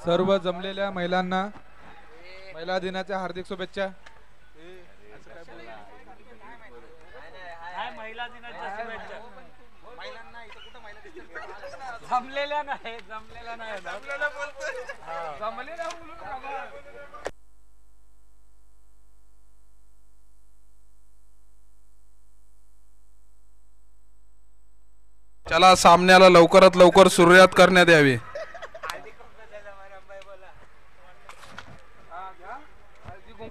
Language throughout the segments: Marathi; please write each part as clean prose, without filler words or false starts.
सर्व जमलेल्या महिलांना महिला दिनाच्या हार्दिक शुभेच्छा. महिला दिनाच्या शुभेच्छा. महिलांना इथं कुठं महिला दिसतील? जमलेल्या नाही, जमलेल्या नाही, जमलेल्या बोलतोय, जमलेल्या बोलून का. चला सामन्याला लवकरात लवकर सुरुवात करण्यात यावी.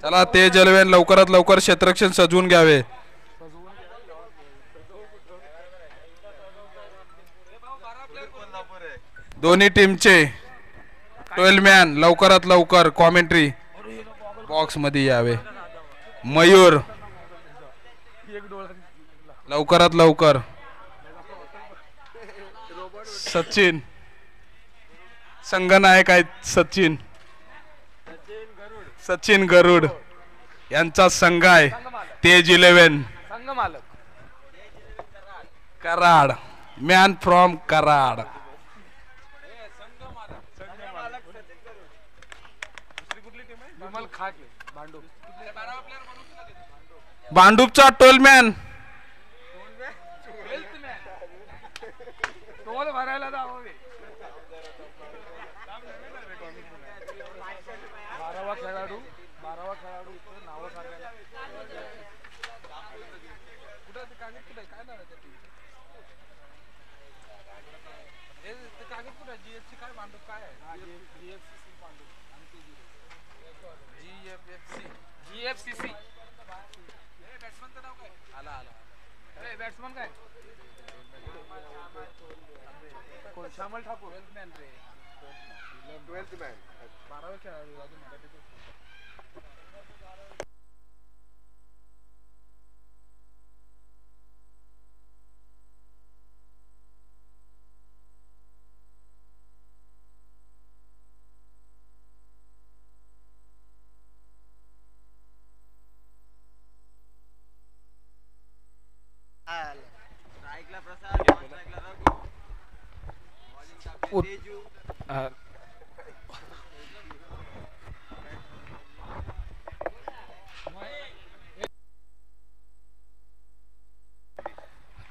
चला ते जलवेन लवकरात लवकर क्षेत्ररक्षण सजवून घ्यावे. दोन्ही टीमचे 12 मॅन लवकरात लवकर कॉमेंट्री बॉक्स मध्ये यावे. मयूर लवकरात लवकर. सचिन संघनायक आहेत. सचिन गरुड यांचा संघ आहे. तेज 11 कराड, मॅन फ्रॉम कराड. भांडूपचा टोलमॅन भरायला खेळाडू नाव सांगायला कुठं कागद कुठे काय नाव ते कागद कुठे जीएफसी काय भांडूप काय आहे? जीएफसी भांडूप जीएफसीसी बॅट्समनचं नाव काय? आला अरे बॅट्समन काय? कोण? श्यामल ठाकूर. 12th मॅन रे. 12th मॅन 12वा खेळाडू अजून मराठीत.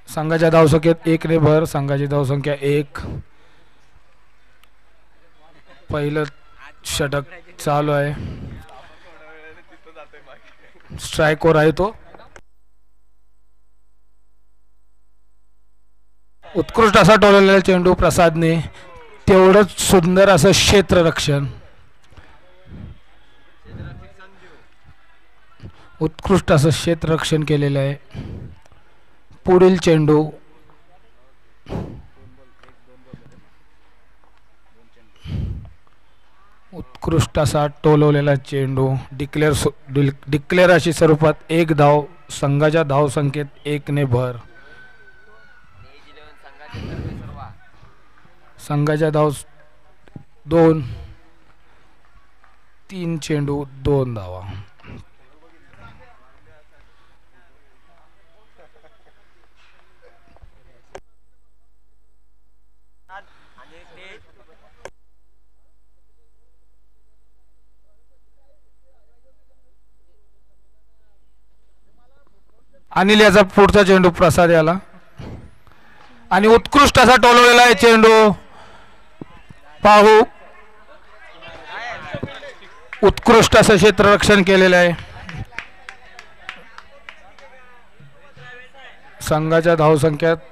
संघाच्या धावसंख्येत 1 ने भर. संघाची धावसंख्या 1. पहिलं षटक चालू आहे. स्ट्राइकवर आहे तो. उत्कृष्ट असा टोललेला चेंडू प्रसादने. तेवढंच सुंदर असं क्षेत्ररक्षण. उत्कृष्ट असं क्षेत्ररक्षण केलेलं आहे. पुढील चेंडू उत्कृष्ट असा टोलवलेला चेंडू. डिक्लेअर अशी स्वरूपात 1 धाव. संघाच्या धावसंख्येत 1 ने भर. संघाच्या धाव 2. 3 चेंडू 2 धावा. अनिल याचा पुढचा चेंडू प्रसाद याला. आणि उत्कृष्ट असा टोलवलेला आहे चेंडू. पाहू उत्कृष्ट असं क्षेत्ररक्षण केलेलं आहे. संघाच्या धावसंख्येत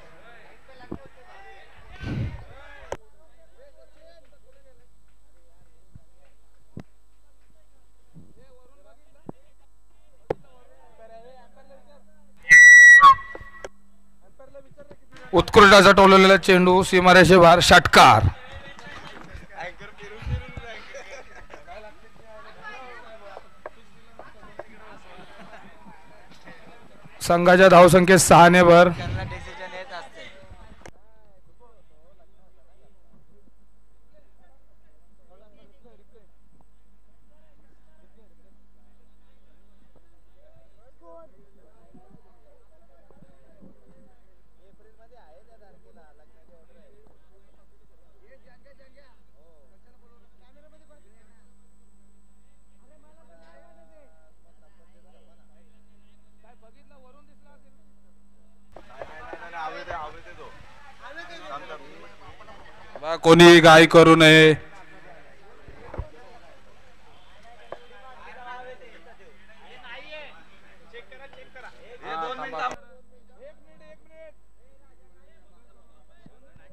उत्कृष्ट असा टोलवलेला चेंडू सीमारेषे बाहेर. षटकार. संघाच्या धावसंख्येत 6 ने भर. बा, कोणी घाई करू नये.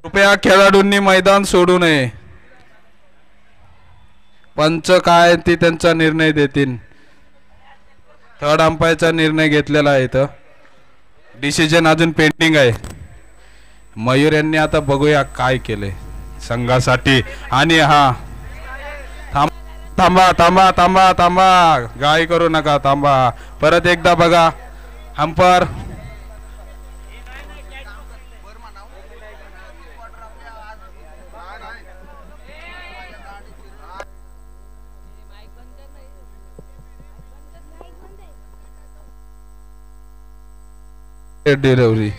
कृपया खेळाडूंनी मैदान सोडू नये. पंच काय ते त्यांचा निर्णय देतील. थर्ड अंपायरचा निर्णय घेतलेला आहे. इथं डिसिजन अजून पेंडिंग आहे. मयूर यांनी आता बघूया काय केले संघासाठी. आणि हा थांबा थांबा थांबा थांबा, घाई करू नका, थांबा. परत एकदा बघा अंपर. डिलिव्हरी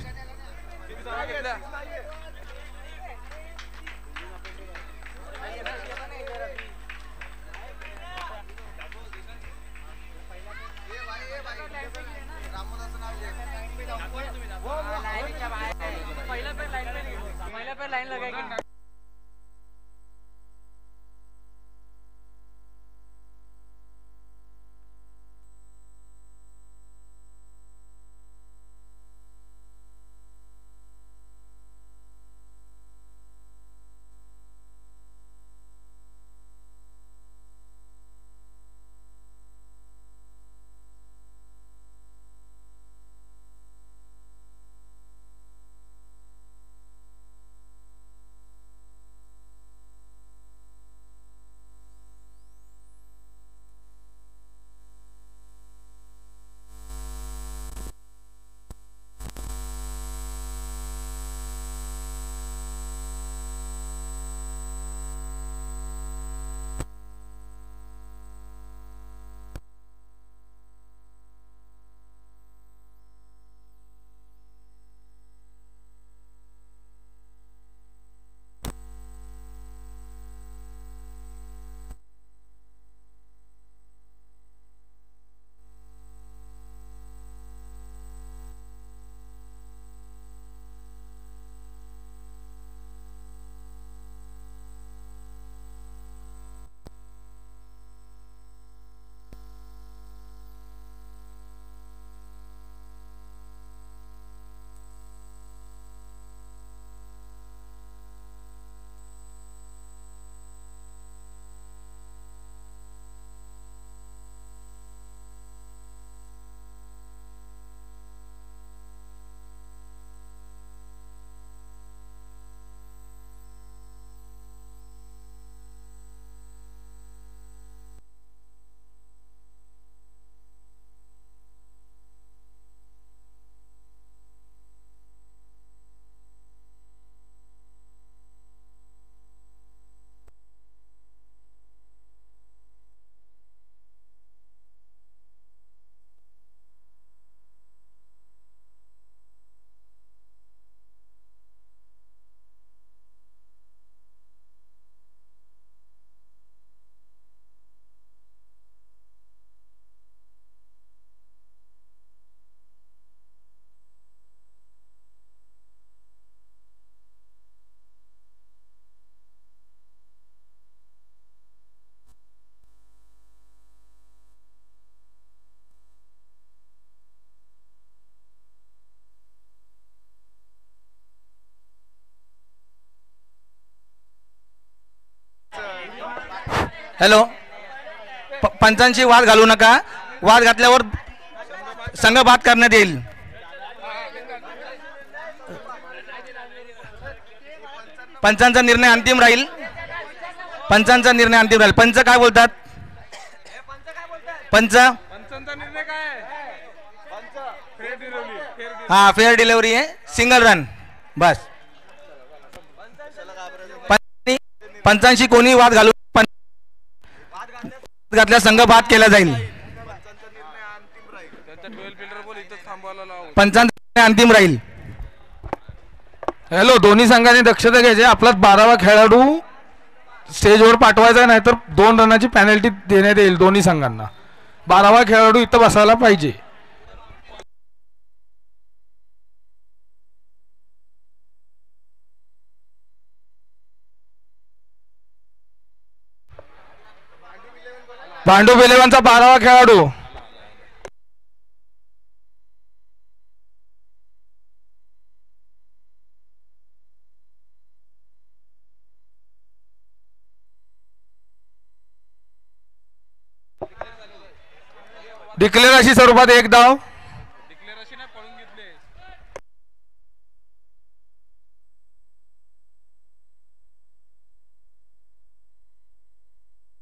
हॅलो, पंचांशी वाद घालू नका. वाद घातल्यावर संघ बाद करण्यात येईल. पंचांचा निर्णय अंतिम राहील. पंचांचा निर्णय अंतिम राहील. पंच काय बोलतात? पंच हा फेअर डिलिव्हरी आहे, सिंगल रन बस. पंचांशी कोणी वाद घालू घातल्या संघ बाद केला जाईल. पंचांचा निर्णय अंतिम राहील. हॅलो, दोन्ही संघांनी दक्षता घ्यायची. आपला 12वा खेळाडू स्टेजवर पाठवायचा, नाही तर 2 रनाची पॅनल्टी देण्यात येईल दोन्ही संघांना. 12वा खेळाडू इथं बसायला पाहिजे. भांडूप इलेव्हनचा 12वा खेळाडू डिक्लेअर अशी स्वरूपात 1 धाव.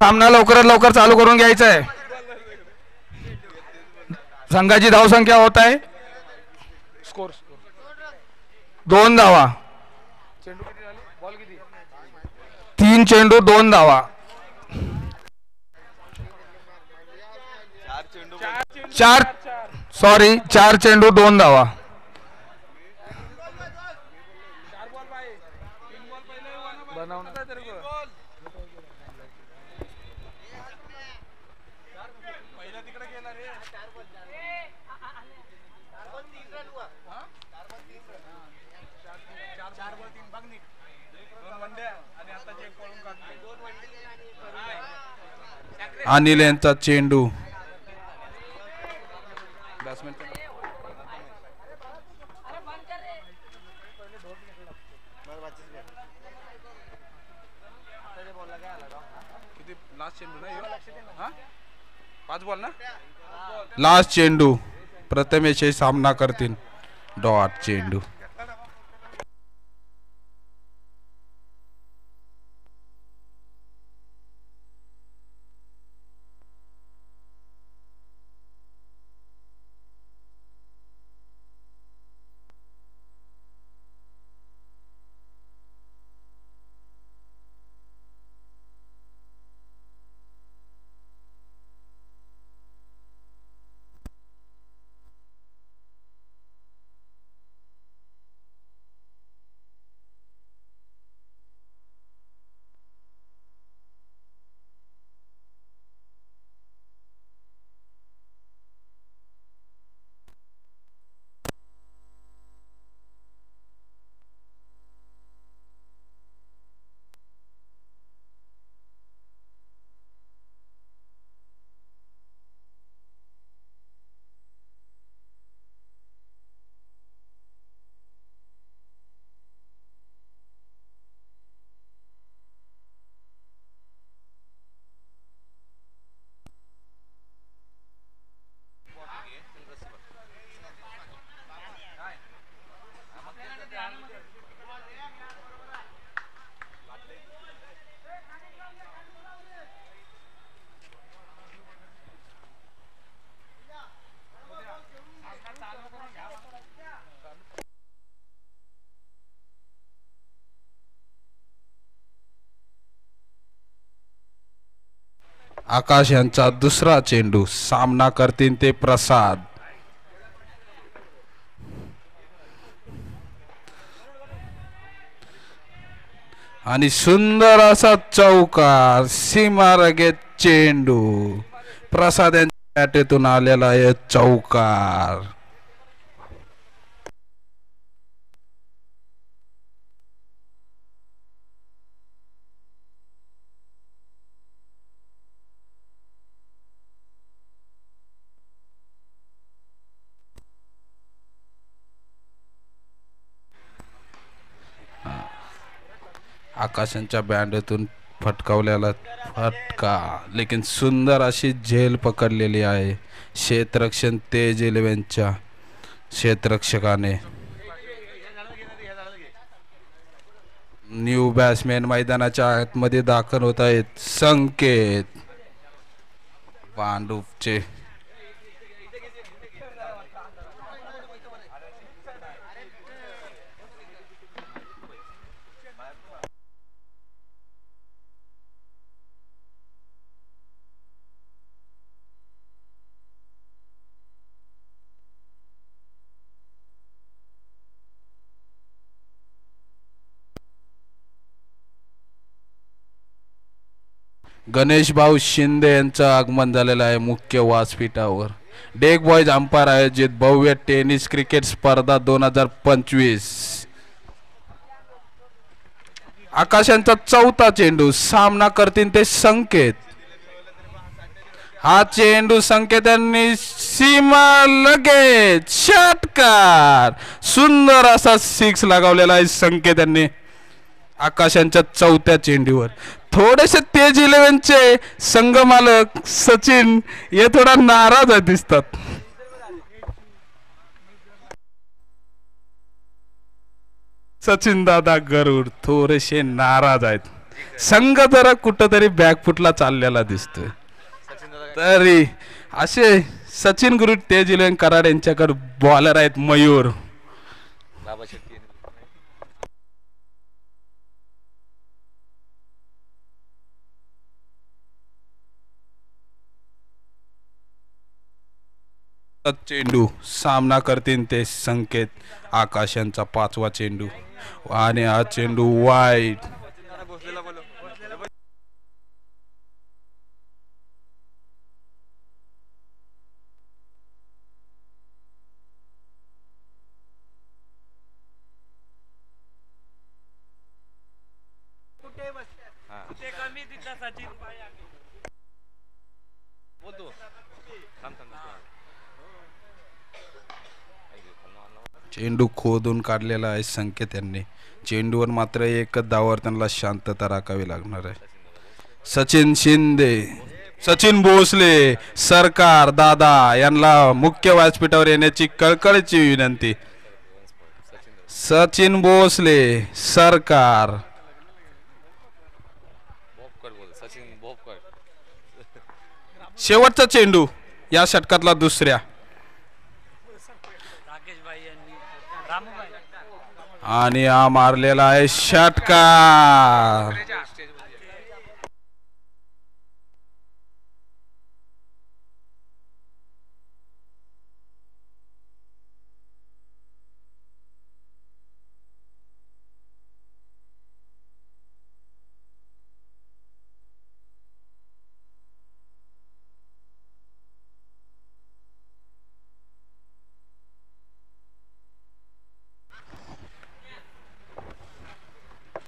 सामना लवकरात लवकर चालू करून घ्यायचा आहे. संघाची धावसंख्या होत आहे 2 धावा. 3 चेंडू 2 धावा. 4 चेंडू 2 धावा. अनिल यांचा चेंडू लास्ट चेंडू प्रथमेश सामना करतील. डॉट चेंडू आकाश यांचा दुसरा चेंडू सामना करतील ते प्रसाद. आणि सुंदर असा चौकार सीमारगेत चेंडू प्रसाद यांच्या बॅटेतून आलेला आहे चौकार. आकाशांच्या बँडेतून फटकावलेला फटका लेकिन सुंदर अशी झेल पकडलेली आहे क्षेत्ररक्षण तेज इलेव्हनच्या क्षेत्ररक्षकाने. न्यू बॅट्समॅन मैदानाच्या आतमध्ये दाखल होत आहेत संकेत भांडूपचे. गणेश भाऊ शिंदे यांचं आगमन झालेलं आहे मुख्य व्यासपीठावर. डेक बॉयज अंपायर आयोजित भव्य टेनिस क्रिकेट स्पर्धा 2025. आकाश यांचा चौथा चेंडू सामना करतील ते संकेत. हा चेंडू संकेतांनी सीमा लगेच षटकार सुंदर असा सिक्स लगावलेला आहे संकेतांनी आकाशांच्या चौथ्या चेंडूवर. थोडेसे तेज 11चे संघ मालक सचिन हे थोडा नाराज दिसतात. सचिन दादा गरुड थोडेसे नाराज आहेत. संघ जरा कुठंतरी बॅकफुटला चाललेला दिसतोय. तरी असे सचिन गुरु तेज 11 कराड यांच्याकडे बॉलर आहेत मयूर. चेंडू सामना करतील ते संकेत आकाशांचा 5वा चेंडू आणि हा चेंडू वाईट. चेंडू खोदून काढलेला आहे संकेत यांनी. चेंडूवर मात्र एकच धावावर त्यांना शांतता राखावी लागणार आहे. सचिन शिंदे, सचिन भोसले, सरकार दादा यांना मुख्य व्यासपीठावर येण्याची कळकळीची विनंती. सचिन भोसले, सरकार. शेवटचा चेंडू या षटकातला दुसऱ्या आणि हा मारलेला आहे षटकार.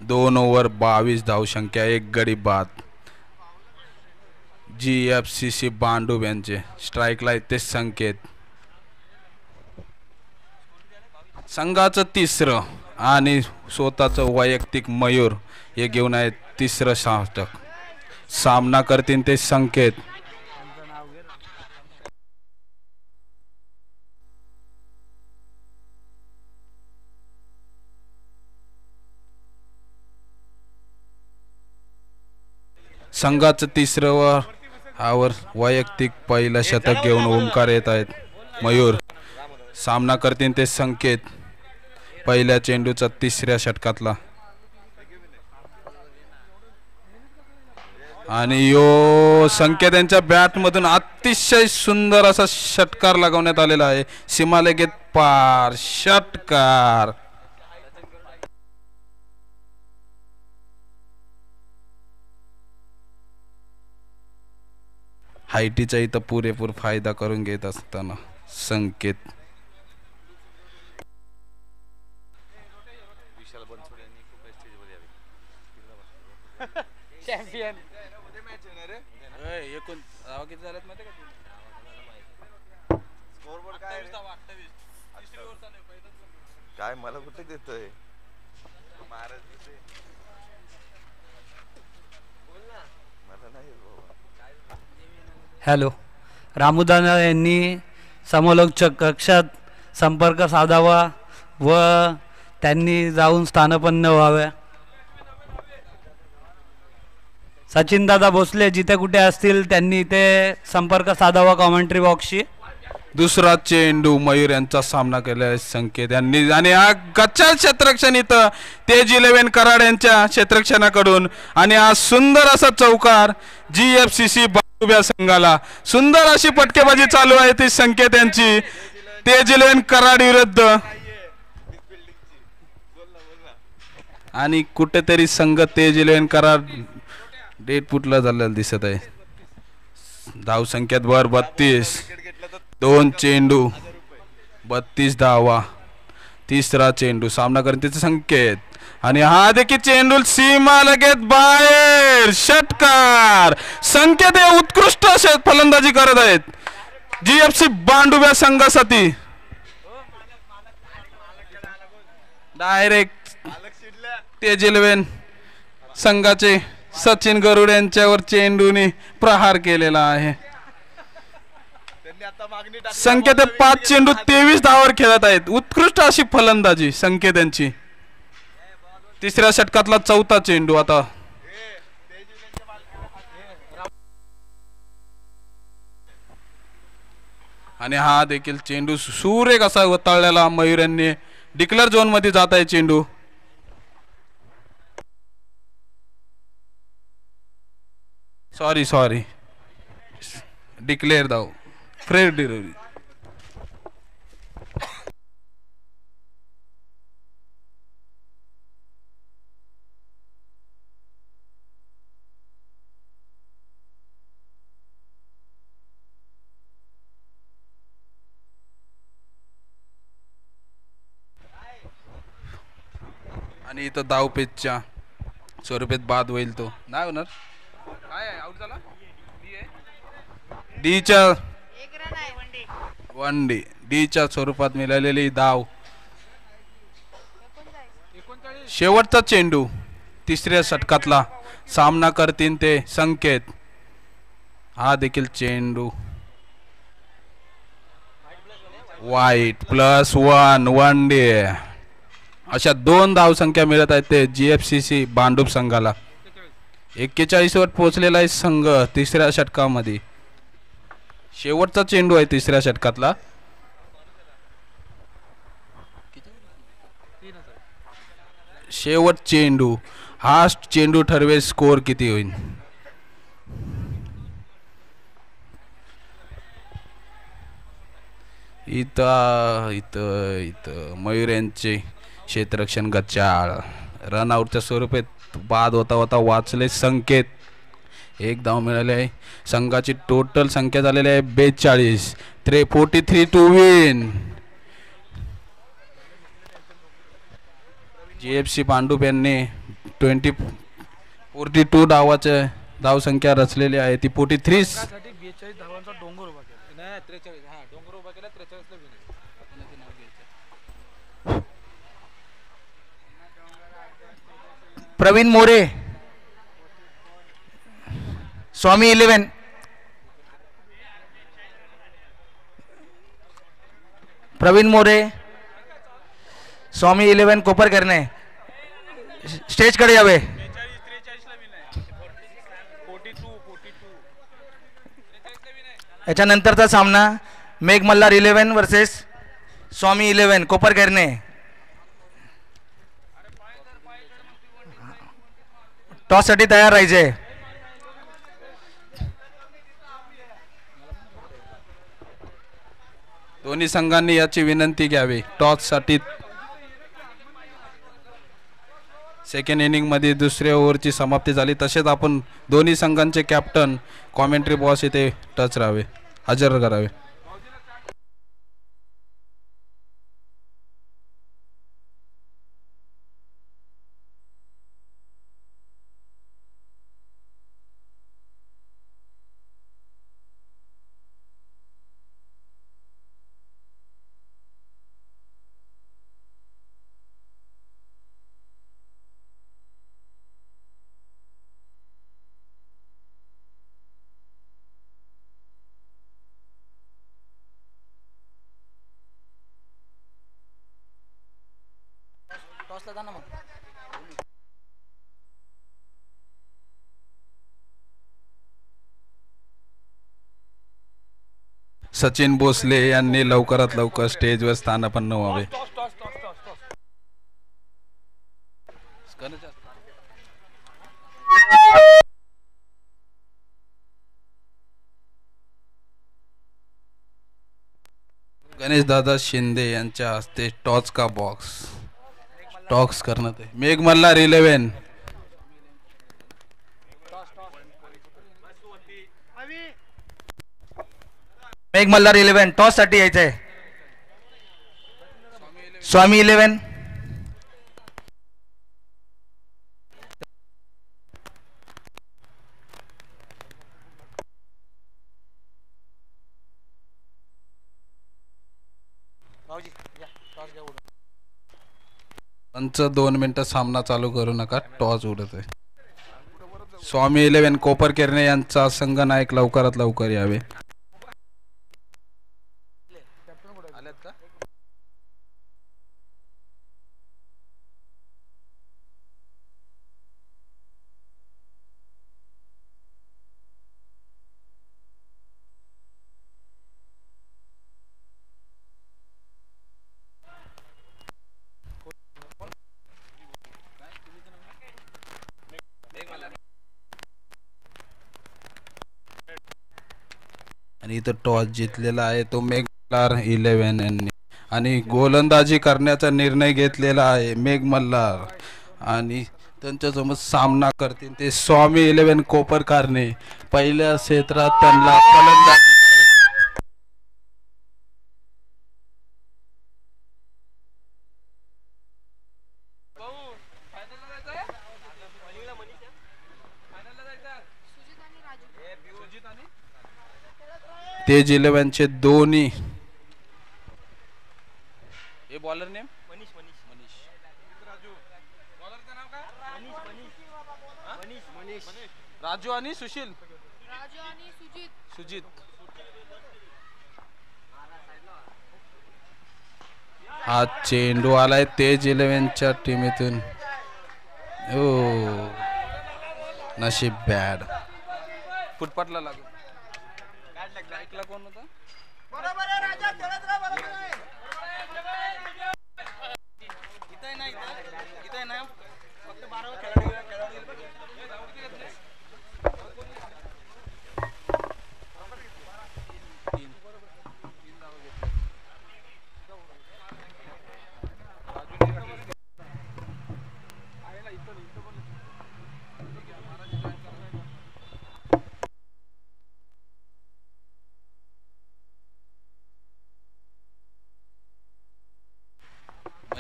दोन ओव्हर 22 धावसंख्या, एक गडी बाद. GFCC बांडूब यांचे स्ट्राईकला ते संकेत. संघाचं तिसरं आणि स्वतःचं वैयक्तिक मयूर हे घेऊन आहे तिसरं षटक. सामना करतील ते संकेत. संघाचं तिसरं हावर वैयक्तिक पहिलं शतक घेऊन ओमकार येत आहेत मयूर. सामना करतील ते संकेत पहिल्या चेंडूचा तिसऱ्या षटकातला आणि यो संकेत यांच्या बॅट मधून अतिशय सुंदर असा षटकार लगावण्यात आलेला आहे. सीमालेगेत पार षटकार. हायटीचा इथं पुरेपूर फायदा करून घेत असताना संकेत. चॅम्पियन काय मला कुठे देतोय हॅलो. रामूदादा यांनी समलोचक कक्षात संपर्क साधावा व त्यांनी जाऊन स्थानपन्न व्हाव्या. सचिनदादा भोसले जिथे कुठे असतील त्यांनी ते संपर्क साधावा कॉमेंट्री बॉक्सशी. दुसरा चेंडू मयूर यांचा सामना केला संकेत यांनी आणि हा गच्चा क्षेत्ररक्षण इथं तेज 11 कराड यांच्या क्षेत्ररक्षणाकडून आणि हा सुंदर असा चौकार GFCC बांडूब संघाला. सुंदर अशी पटकेबाजी चालू आहे ती संकेत यांची तेज 11 कराड विरुद्ध आणि कुठेतरी संघ तेज 11 कराड डेटपुटला झालेला दिसत आहे. धाव संख्यात वर 32, 2 चेंडू 32 धावा. तिसरा चेंडू सामना करण्याचे संकेत आणि हा देखील चेंडू सीमा लगेच बाहेर. षटकार. संकेत हे उत्कृष्ट फलंदाजी करत आहेत जीएफसी बांडुब्या संघासाठी. डायरेक्ट तेजिलवेन संघाचे सचिन गरुड यांच्यावर चेंडूने प्रहार केलेला आहे. संकेत 5 चेंडू 23 धावावर खेळत आहेत. उत्कृष्ट अशी फलंदाजी संकेत यांची. तिसऱ्या षटकातला 4था चेंडू आता. आणि हा देखील चेंडू सुरेख असा वताळलेला मयूर यांनी. डिक्लेअर झोन मध्ये जात आहे चेंडू. सॉरी डिक्लेअर धाव. Fresh delivery. आणि इथं धावपेचच्या स्वरूपात बाद होईल. तो नाही होणार. काय आउट झाला. डीच्या वन डे डीच्या स्वरूपात मिळालेली धाव. शेवटचा चेंडू तिसऱ्या षटकातला. सामना करतील ते संकेत. हा देखील चेंडू वाईट +1 वन डे. अशा 2 धावसंख्या मिळत आहेत ते जीएफसीसी बांडूप संघाला. 41 वर पोहोचलेला आहे संघ तिसऱ्या षटकामध्ये. शेवटचा चेंडू आहे तिसऱ्या षटकातला. शेवट चेंडू. हा चेंडू ठरवेल स्कोर किती होईल. इथं इथं इथं मयूर यांचे क्षेत्ररक्षण गचाळ. रनआउटच्या स्वरूपात बाद होता होता वाचले संकेत. 1 धाव मिळाले आहे. संघाची टोटल संख्या झालेली आहे 42. 43 टू विन. जीएफसी बांडूप यांनी 42 धावाचे धावसंख्या रचलेली आहे. ती 43 धावांचा डोंगर उभा केला. नाही 43. हा डोंगर उभा केला 43 ला विन. प्रवीण मोरे स्वामी 11. प्रवीण मोरे स्वामी 11 कोपर करणे. स्टेज कडे यावे. याच्यानंतरचा सामना मेघ मल्हार 11 वर्सेस स्वामी 11 कोपर करणे. टॉस साठी तयार राहायचे. दोन्ही संघांनी याची विनंती घ्यावी टॉस साठी. सेकंड इनिंग मध्ये दुसऱ्या ओव्हरची समाप्ती झाली. तसेच आपण दोन्ही संघांचे कॅप्टन कॉमेंट्री बॉस इथे टच राहावे, हजर करावे. सचिन भोसले यांनी लवकरात लवकर स्टेजवर स्थानापन्न व्हावे. गणेश दादा शिंदे यांच्या हस्ते टॉस का बॉक्स टॉक्स करण्यात आहे. मेघ मल्हार 11 मेघ मल्हार 11 टॉस साठी यायचंय. स्वामी 11 पंच 2 मिनिटं सामना चालू करू नका, टॉस उडत आहे. स्वामी 11 कोपरकेरणे यांचा संघ नायक लवकरात लवकर यावे. आणि इथं टॉस जिंकलेला आहे तो मेघमल्हार 11 यांनी आणि गोलंदाजी करण्याचा निर्णय घेतलेला आहे मेघमल्हार. आणि त्यांच्यासमोर सामना करतील ते स्वामी 11 कोपरकारणे. पहिल्या क्षेत्रात त्यांना फलंदाजी करायची. तेज 11 चे दोन्ही हे बॉलर नेम मनीष राजू आणि सुशील सुजित. हा चेंडू आलाय तेज 11 च्या टीमेतून. ओ नशीब बॅड. फुटपाथला लागला. ऐकला कोण होता?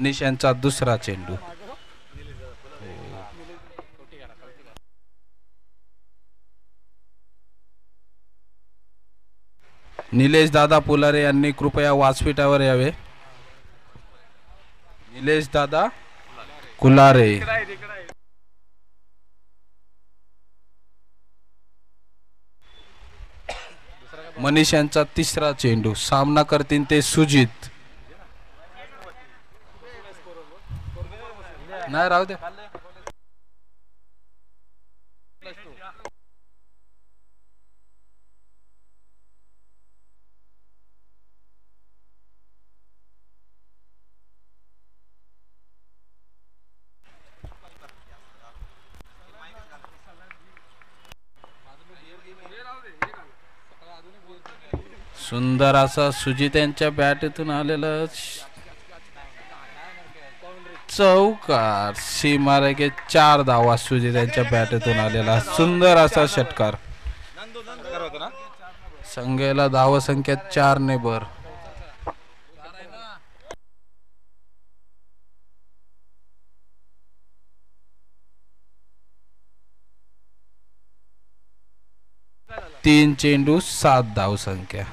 मनीष यांचा दुसरा चेंडू. निलेश दादा पुलारे यांनी कृपया व्यासपीठावर यावे. निलेश दादा कुलारे. मनीष यांचा तिसरा चेंडू. सामना करतील ते सुजित. नाही राहू दे. सुंदर असा सुजित यांच्या बॅटतून आलेला चौकार. सीमारेखे 4 धावा सुजित यांच्या बॅटतून आलेला सुंदर असा षटकार. संघाला धाव संख्या 4 ने भर. तीन चेंडू 7 धाव संख्या.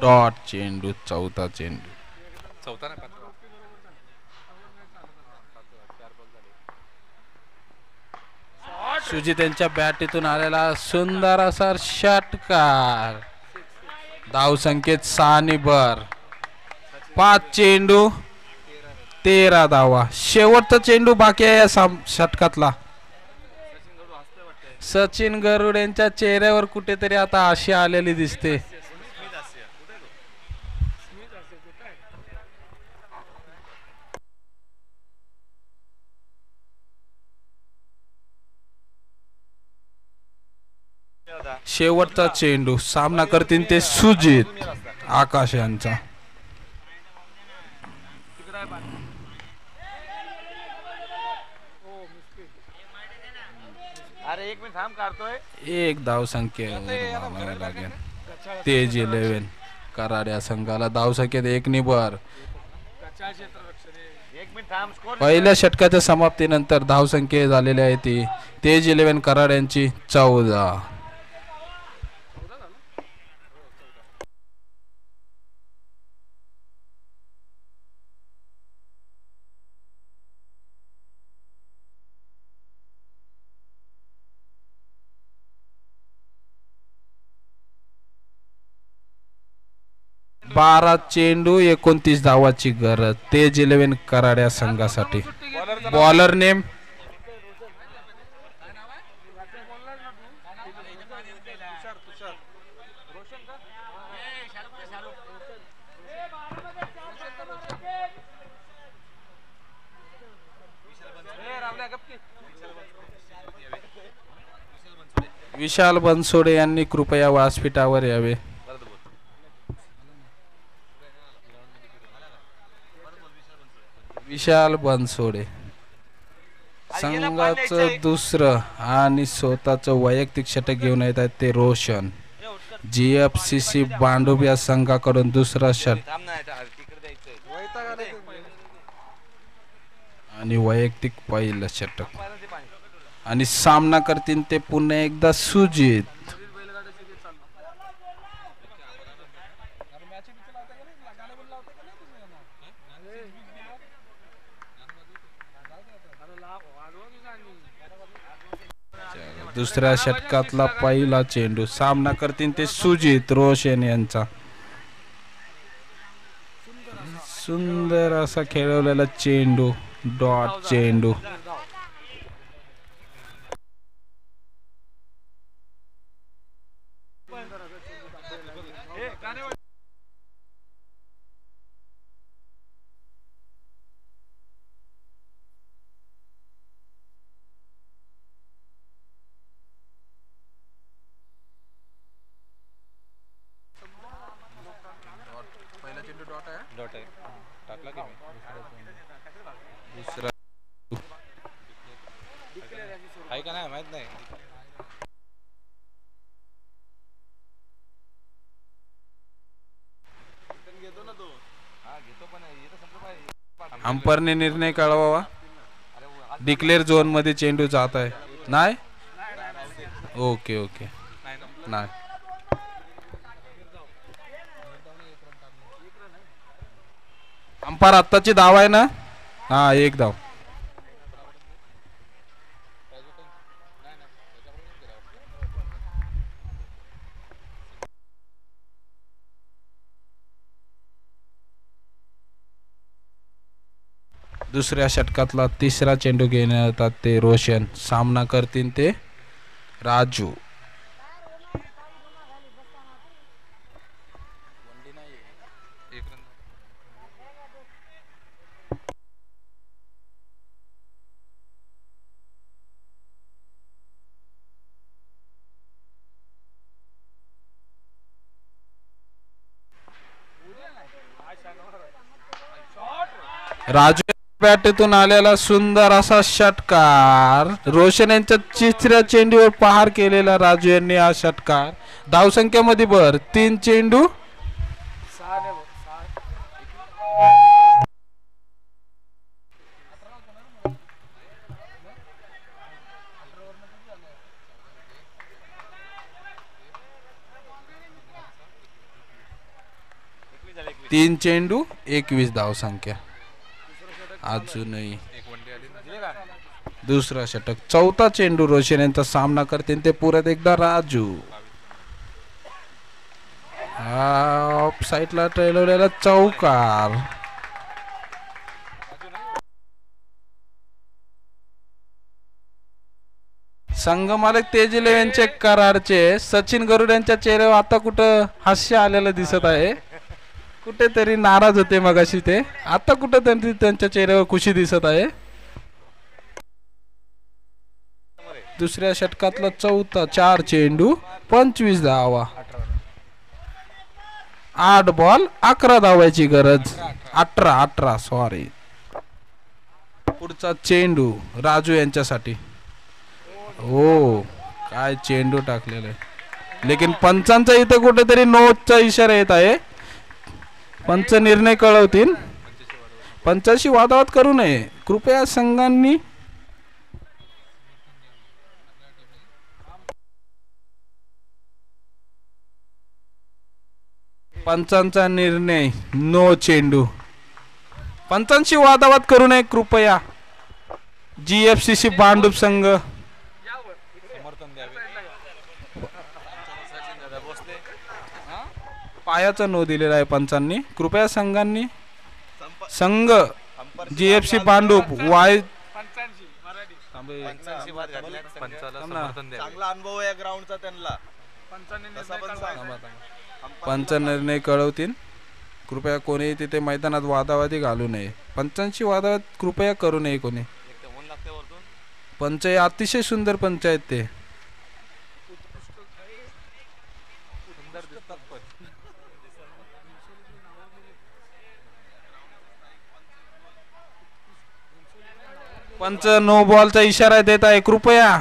डॉट चेंडू. चौथा चेंडू. सुजित यांच्या बॅटीतून आलेला सुंदर असा षटकार. धाव संख्येत 6 ने भर. 5 चेंडू 13 धावा. शेवटचा चेंडू बाकी आहे या षटकातला. सचिन गरुड यांच्या चेहऱ्यावर कुठेतरी आता आशा आलेली दिसते. शेवटचा चेंडू सामना करतील ते सुजित आकाश यांचा. अरे एक मिनिट थांब काढतोय. एक धावसंख्या मागावी लागेल. तेज 11 कराड या संघाला धावसंख्येत 1 निबर. एक मिनिट थांब. स्कोर पहिल्या षटकाच्या समाप्तीनंतर धावसंख्या झालेली आहे ती तेज 11 कराड यांची 14. बारा चेंडू 29 धावाची गरज तेज 11 कराड या संघासाठी. बॉलर नेम विशाल बनसोडे यांनी कृपया व्यासपीठावर यावे. विशाल बनसोडे संघाचं दुसरं आणि स्वतःचं वैयक्तिक षटक घेऊन येत आहेत ते रोशन. GFCC बांडूप या संघाकडून दुसरा षटक आणि वैयक्तिक पहिलं षटक आणि सामना करतील ते पुन्हा एकदा सुजित. दुसऱ्या षटकातला पहिला चेंडू सामना करतील ते सुजित रोशन यांचा. सुंदर असा खेळवलेला चेंडू डॉट चेंडू. अंपायरने निर्णय कळवावा. डिक्लेअर झोन मध्ये चेंडू जात आहे. नाही ओके ओके नाही. अंपायर आत्ताची धाव आहे ना. हा एक धाव. दुसऱ्या षटकातला तिसरा चेंडू घेण्यात येतात ते रोशन. सामना करतील ते राजू. राजू बॅटतून आलेला सुंदर असा षटकार. रोशन यांच्या तिसऱ्या चेंडूवर पहार केलेला राजू यांनी हा षटकार. धावसंख्येमध्ये भर 3 चेंडू. तीन चेंडू 21 धावसंख्या. अजूनही दुसरा षटक. चौथा चेंडू रोशन यांचा सामना करतील ते परत एकदा राजू. ऑफ साईडला ट्रेलवलेला चौकार. संघमालक तेज 11 कराडचे सचिन गरुड यांच्या चेहऱ्यावर आता कुठं हास्य आलेलं दिसत आहे. कुठेतरी नाराज होते मगाशी ते. आता कुठं त्यांच्या चेहऱ्यावर खुशी दिसत आहे. दुसऱ्या षटकातला चौथा 4 चेंडू 25 धावा. 8 बॉल 11 धावायची गरज. 18 सॉरी. पुढचा चेंडू राजू यांच्यासाठी. हो काय चेंडू टाकलेला आहे, लेकिन पंचांचा इथं कुठेतरी नोचा इशारा येत आहे. पंच निर्णय कळवतील. पंचाशी वादावाद करू नये कृपया संघांनी. पंचांचा निर्णय नो चेंडू. पंचांशी वादावाद करू नये कृपया. GFCC भांडूप संघ. पायाचा नो दिलेला आहे पंचांनी. कृपया संघांनी संघ GFC भांडूप वाय चांगला अनुभव आहे ग्राउंडचा त्यांना. पंच निर्णय कळवतील. कृपया कोणी तिथे मैदानात वादावादी घालू नये. पंचांशी वादावाद कृपया करू नये कोणी. पंच हे अतिशय सुंदर पंच आहेत ते. पंच नो बॉलचा इशारा देत आहे कृपया.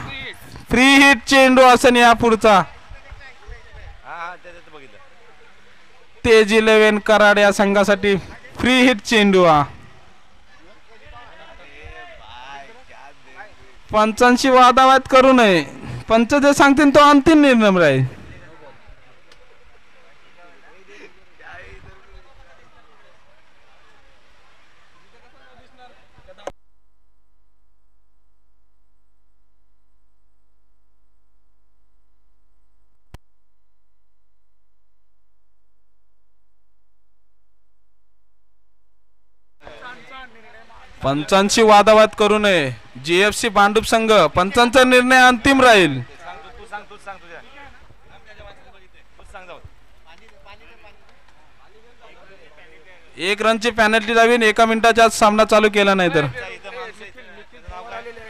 फ्री हिट चेंडू असं या पुढचा. तेज 11 कराड या संघासाठी फ्री हिट चेंडू हा. पंचांशी वादावाद करू नये. पंच जे सांगतील तो अंतिम निर्णय राहील. पंचांशी वादावाद करू नये. GFC भांडूप संघ पंचांचा निर्णय अंतिम राहील. एक रनची पॅनल्टी लावीन 1 मिनिटाच्या आत सामना चालू केला नाही तर.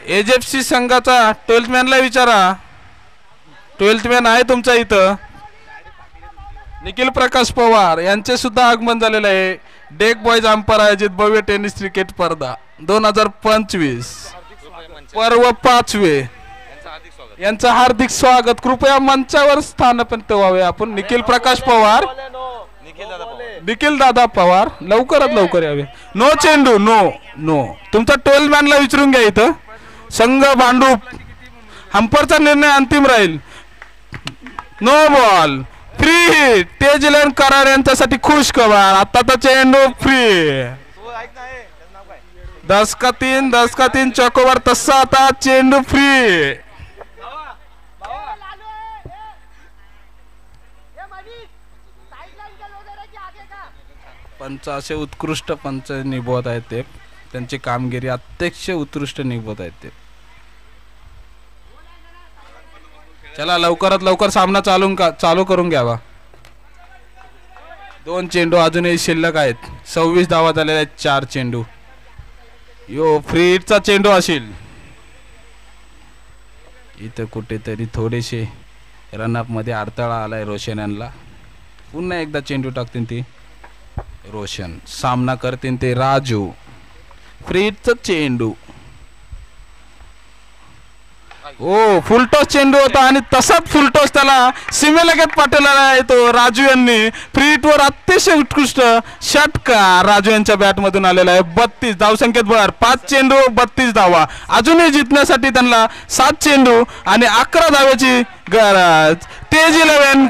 AJFC संघाचा 12th मॅनला विचारा. 12th मॅन आहे तुमचा इथं. निखिल प्रकाश पवार यांचे सुद्धा आगमन झालेलं आहे. डेक बॉयज अंपायर आयोजित भव्य टेनिस क्रिकेट स्पर्धा 2025 पर्व 5वे यांचं हार्दिक स्वागत. कृपया मंचावर स्थानपन्न व्हावे आपण. निखिल प्रकाश पवार, निखिल दादा पवार लवकरात लवकर यावे. नो चेंडू. नो तुमचा 12 मॅनला विचारून घ्या इथं. संघ भांडूप हंपरचा निर्णय अंतिम राहील. No ball free hit. Tej 11 Karad यांच्यासाठी खुश खबर. आता चेंडू फ्री. 10 का 3 चौकोवर. तसा आता चेंडू फ्री. पंच असे उत्कृष्ट पंच निभवत आहेत ते. त्यांची कामगिरी अत्यंत उत्कृष्ट निभवत आहेत ते. चला लवकरात लवकर सामना चालू करून घ्यावा. 2 चेंडू अजूनही शिल्लक आहेत. 26 धावा झालेल्या आहेत. 4 चेंडू. यो फ्री हिटचा चेंडू असेल. इथं कुठेतरी थोडेसे रनअप मध्ये अडथळा आलाय रोशन यांना. पुन्हा एकदा चेंडू टाकतील ती रोशन. सामना करतील ते राजू. फ्री हिटचा चेंडू. ओ फुलटॉस चेंडू होता आणि तसाच फुलटॉस त्याला सीमेलगत पाठवलेला येतो राजू यांनी. फ्री हिटवर अतिशय उत्कृष्ट षटकार राजू यांच्या बॅट मधून आलेला आहे. 32 धावसंख्येत भर. 5 चेंडू 32 धावा. अजूनही जिंकण्यासाठी त्यांना 7 चेंडू आणि 11 धाव्याची गरज. तेज 11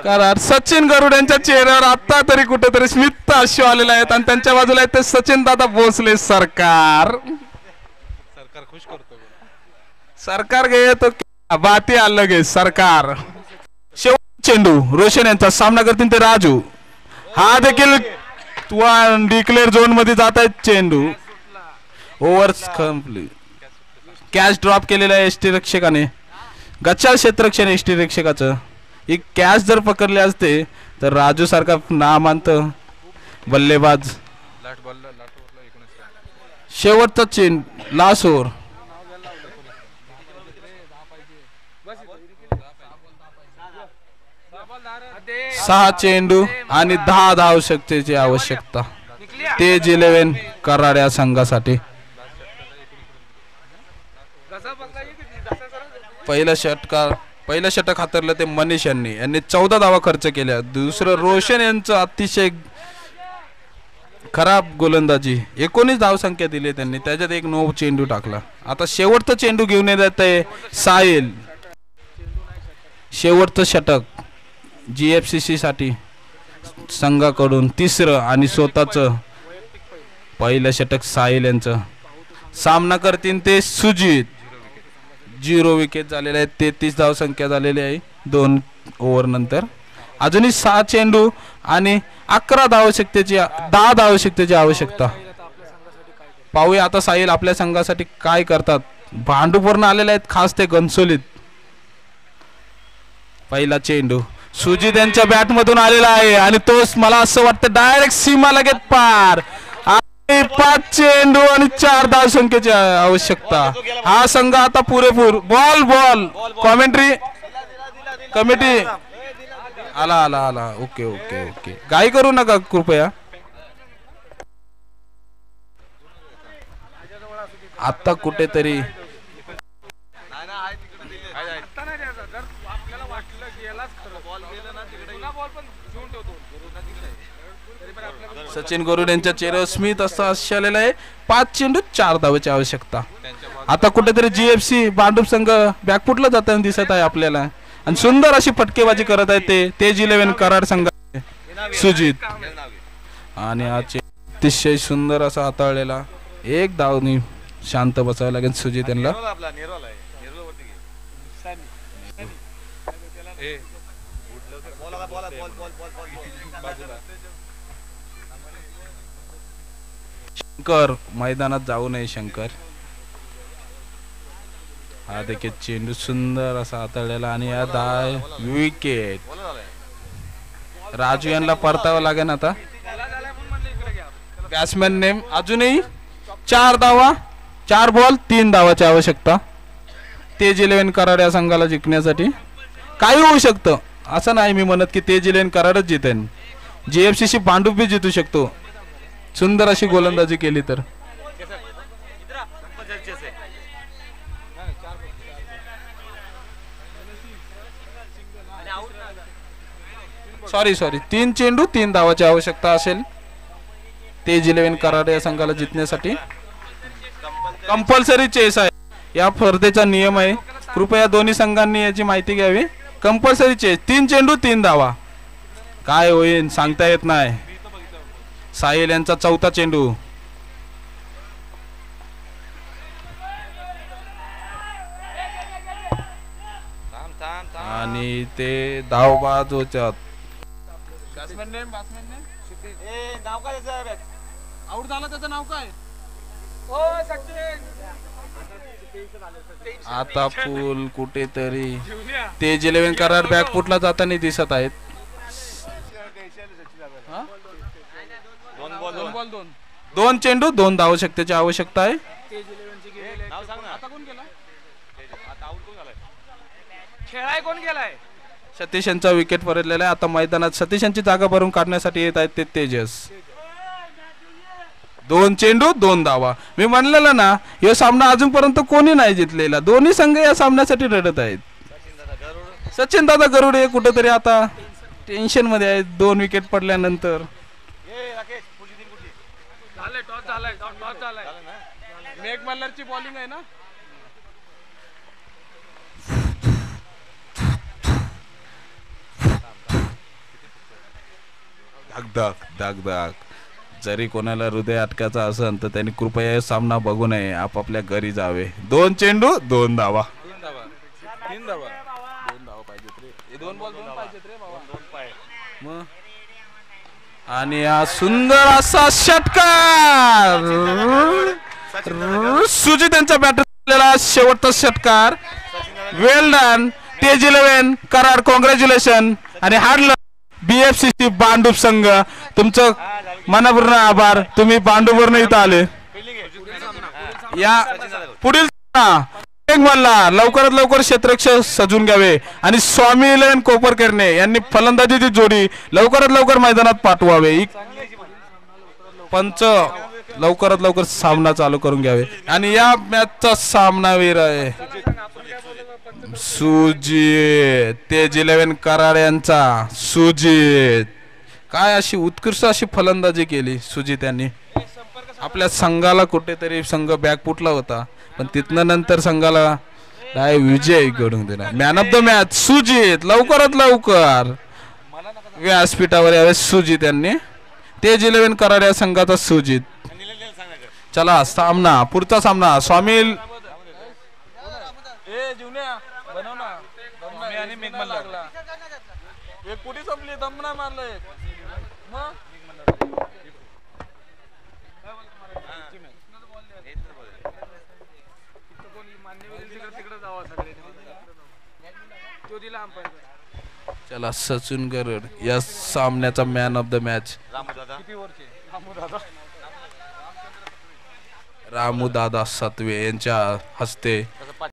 कराड सचिन गरुड यांच्या चेहऱ्यावर आता तरी कुठेतरी स्मित अश्रू आलेले आहेत आणि त्यांच्या बाजूला आहेत ते सचिन दादा भोसले. सरकार खुश करतो. सरकार गए तो बाती अलग आहे. सरकार. शेवट चेंडू रोशन यांचा. सामना करतील ते राजू. हा देखील डिक्लेअर झोन मध्ये जात आहेत चेंडू. Over complete. कॅच ड्रॉप केलेला आहे एसटी रक्षकाने. गच्चा क्षेत्ररक्षण एसटी रक्षकाचं. ही कॅच जर पकडले असते तर राजू सारखा नामांत बल्लेबाज. शेवटचा चेंडू लास्ट ओव्हर. 6 चेंडू आणि 10 धावशक्तीची आवश्यकता तेज 11 कराड या संघासाठी. पहिलं षटक हातरलं ते मनीष यांनी 14 धावा खर्च केल्या. दुसरं रोशन यांचं अतिशय खराब गोलंदाजी 19 धावसंख्या दिली त्यांनी, त्याच्यात एक 9 चेंडू टाकला. आता शेवटचा चेंडू घेऊन येत आहे साहिल. शेवटचं षटक GFCC साठी संघाकडून तिसरं आणि स्वतःचं पहिलं षटक साहिल यांचं. सामना करतील ते सुजित. 0 विकेट झालेले आहेत. 33 धावसंख्या झालेली आहे 2 ओव्हर नंतर. अजूनही 6 चेंडू आणि 10 धावशक्तीची आवश्यकता. पाहूया आता साहिल आपल्या संघासाठी काय करतात. भांडूपूर्ण आलेले आहेत खास ते घनसोलीत. पहिला चेंडू सुजित यांच्या बॅट मधून आलेला आहे आणि तोच मला असं वाटतं डायरेक्ट सीमा लगेच पार. 5 चेंडू आणि 4 धावसंख्येची आवश्यकता. हा संघ आता पुरेपूर. बॉल कॉमेंट्री कमिटी आला. ओके गाई करू नका कृपया. आता कुठेतरी सचिन गरुड यांच्या चेहऱ्यावर स्मित असं आलेलं आहे. 5 चेंडू 4 धावेची आवश्यकता. आता कुठेतरी GFC भांडूप संघ बॅकफुटला जाताना दिसत आहे आपल्याला आणि सुंदर अशी फटकेबाजी करत आहे ते तेज 11 कराड संघ सुजित. आणि आज अतिशय सुंदर असा हाताळलेला एक धावनी शांत बसावं लागेल सुजित यांना. शंकर मैदानात जाऊ नये. शंकर हा देखील चेंडू सुंदर असा हाताळलेला आणि या 10 विकेट. राजू यांना परतावं लागेल आता. बॅट्समॅन नेम अजूनही 4 धावा 4 बॉल 3 धावाची आवश्यकता तेज 11 कराड या संघाला जिंकण्यासाठी. काही होऊ शकतं असं नाही मी म्हणत की तेज 11 कराडच जितेन. GFCC भांडूप बी जितू शकतो सुंदर अशी गोलंदाजी केली तर. सॉरी 3 चेंडू 3 धावाची आवश्यकता असेल तेज 11 कराड या संघाला जिंकण्यासाठी. कंपल्सरी चेस आहे या स्पर्धेचा नियम आहे. कृपया दोन्ही संघांनी याची माहिती घ्यावी. कंपल्सरी चेस 3 चेंडू 3 धावा. काय होईल सांगता येत नाही. साहिल यांचा 4था चेंडू. आणि ते धावबाद होतात. आउट झाला त्याचं नाव काय? आता फुल कुठेतरी तेज 11 कराड बॅकफुटला जाताना दिसत आहेत. 2 चेंडू 2 धावशक्तीची आवश्यकता आहे. खेळाय कोण गेलाय? सतीश यांचा विकेट परतलेला आहे. आता मैदानात सतीश यांची जागा भरून काढण्यासाठी येत आहेत ते तेजस. 2 चेंडू 2 धावा. मी म्हणलेलं ना हा सामना अजूनपर्यंत कोणी नाही जिंकलेला. दोन्ही संघ या सामन्यासाठी रडत आहेत. सचिन दादा गरुड हे कुठेतरी आता टेन्शन मध्ये आहेत 2 विकेट पडल्यानंतर. टॉस झालाय. मेघ मल्हारची बॉलिंग आहे ना. दाग जरी कोणाला हृदय अटकायचा असेल तर त्यांनी कृपया सामना बघू नये. आपापल्या घरी जावे. 2 चेंडू 2 धावा. 3 धावा पाहिजेत रे. 2 बॉल 2 पाहिजेत रे बाबा. 2 पाय मग. आणि हा सुंदर असा षटकार सुजित यांच्या बॅटला शेवटचा षटकार. वेल डन तेज 11 कराड. कॉंग्रॅच्युलेशन आणि हारलं BFCC भांडूप संघ. तुमचं मनापूर्ण आभार. तुम्ही भांडूपवरून इथं आले. या पुढील मल्हार लवकरात लवकर क्षेत्ररक्षक सजून घ्यावे आणि स्वामी इलेव्हन कोपरकर्णे यांनी फलंदाजीची जोडी लवकरात लवकर मैदानात पाठवावे. पंच लवकरात लवकर सामना चालू करून घ्यावे. आणि या मॅचचा सामनावीर आहे सुजित तेज 11 कराड यांचा सुजित. काय अशी उत्कृष्ट अशी फलंदाजी केली सुजित यांनी. आपल्या संघाला कुठेतरी संघ बॅकफुटला होता पण तिथनं नंतर संघाला काय विजय घडून दिला. Man of the match Sujit लवकरात लवकर व्यासपीठावर यावे सुजित यांनी. तेज 11 कराड या संघाचा सुजित. चला सामना पुढचा सामना स्वामी चला सचिन गरड या सामन्याचा man of the match Ramu दादा सातवे यांच्या हस्ते